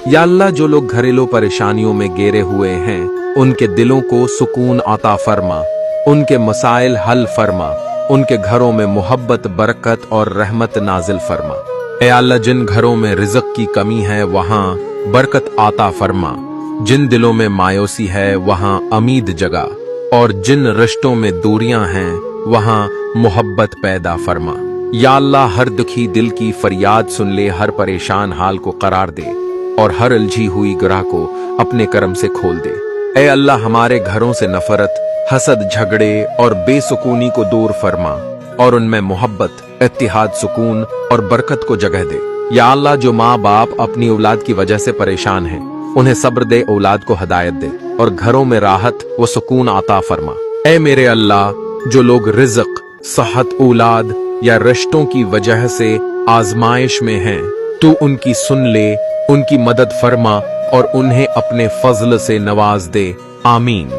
या अल्लाह, जो लोग घरेलू परेशानियों में घेरे हुए हैं उनके दिलों को सुकून अता फरमा, उनके मसाइल हल फरमा, उनके घरों में मोहब्बत, बरकत और रहमत नाजिल फरमा। ऐ अल्लाह, जिन घरों में रिज़्क़ की कमी है वहां बरकत अता फरमा, जिन दिलों में मायूसी है वहां उम्मीद जगा, और जिन रिश्तों में दूरियां हैं वहां मोहब्बत पैदा फरमा। या अल्लाह, हर दुखी दिल की फरियाद सुन ले, हर परेशान हाल को करार दे और हर उलझी हुई राह को अपने करम से खोल दे। ऐ अल्लाह, हमारे घरों से नफरत, हसद, झगड़े और बेसुकूनी को दूर फरमा और उनमें मोहब्बत, इत्तिहाद, सुकून और बरकत को जगह दे। या अल्लाह, जो माँ बाप अपनी औलाद की वजह से परेशान हैं उन्हें सब्र दे, औलाद को हिदायत दे और घरों में राहत व सुकून अता फरमा। ऐ मेरे अल्लाह, जो लोग रिज़्क़, सेहत, औलाद या रिश्तों की वजह से आजमाइश में हैं, तू उनकी सुन ले, उनकी मदद फरमा और उन्हें अपने फजल से नवाज दे। आमीन।